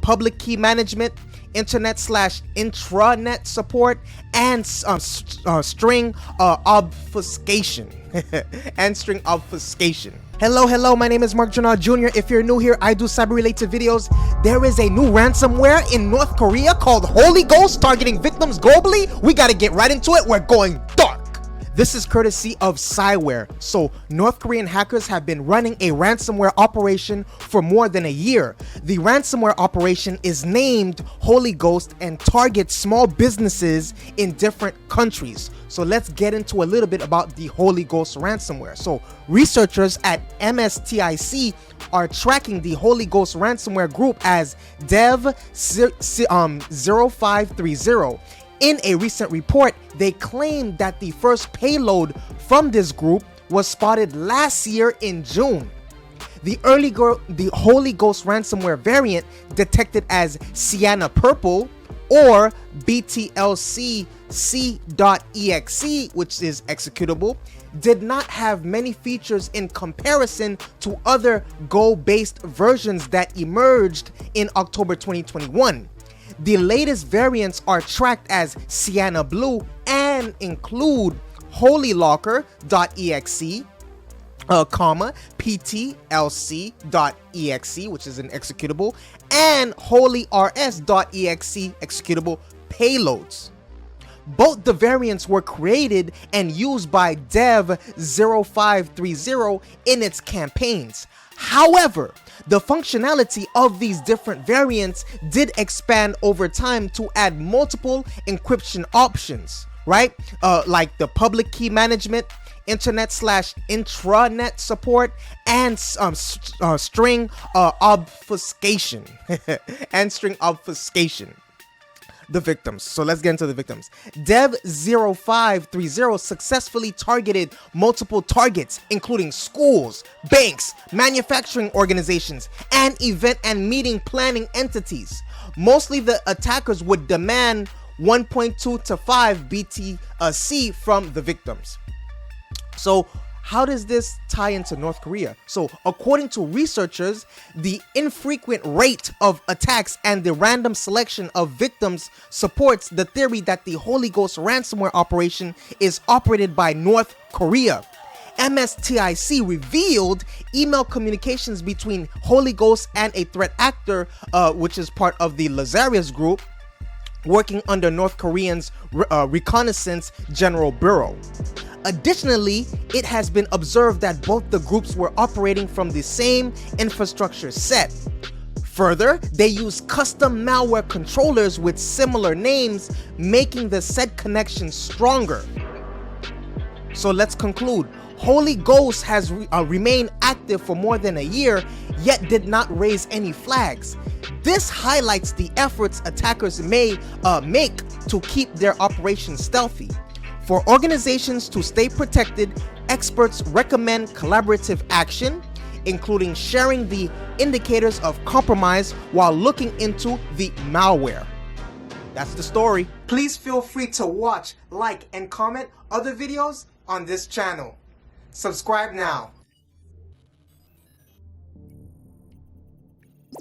public key management, internet/intranet support, and string obfuscation. And string obfuscation. Hello, my name is Marc Drouinaud Jr. If you're new here, I do cyber-related videos. There is a new ransomware in North Korea called Holy Ghost targeting victims globally. We gotta get right into it. We're going dark. This is courtesy of Cyware. So North Korean hackers have been running a ransomware operation for more than a year. The ransomware operation is named Holy Ghost and targets small businesses in different countries. So let's get into a little bit about the Holy Ghost ransomware. So researchers at MSTIC are tracking the Holy Ghost ransomware group as Dev0530. In a recent report, they claimed that the first payload from this group was spotted last year in June. The Holy Ghost ransomware variant, detected as Sienna Purple or BTLC-C.exe, which is executable, did not have many features in comparison to other Go-based versions that emerged in October 2021. The latest variants are tracked as Sienna Blue and include holylocker.exe, PTLC.exe, which is an executable, and holyrs.exe executable payloads. Both the variants were created and used by Dev0530 in its campaigns. However, the functionality of these different variants did expand over time to add multiple encryption options, right? Like the public key management, internet/intranet support, and string obfuscation. And string obfuscation. The victims. So let's get into the victims. Dev0530 successfully targeted multiple targets, including schools, banks, manufacturing organizations, and event and meeting planning entities. Mostly the attackers would demand 1.2 to 5 BTC from the victims. So how does this tie into North Korea? So according to researchers, the infrequent rate of attacks and the random selection of victims supports the theory that the Holy Ghost ransomware operation is operated by North Korea. MSTIC revealed email communications between Holy Ghost and a threat actor, which is part of the Lazarus group, working under North Korean's Reconnaissance General Bureau. Additionally, it has been observed that both the groups were operating from the same infrastructure set. Further, they use custom malware controllers with similar names, making the said connection stronger. So let's conclude. Holy Ghost has remained active for more than a year, yet did not raise any flags. This highlights the efforts attackers may make to keep their operations stealthy. For organizations to stay protected, experts recommend collaborative action, including sharing the indicators of compromise while looking into the malware. That's the story. Please feel free to watch, like, and comment other videos on this channel. Subscribe now.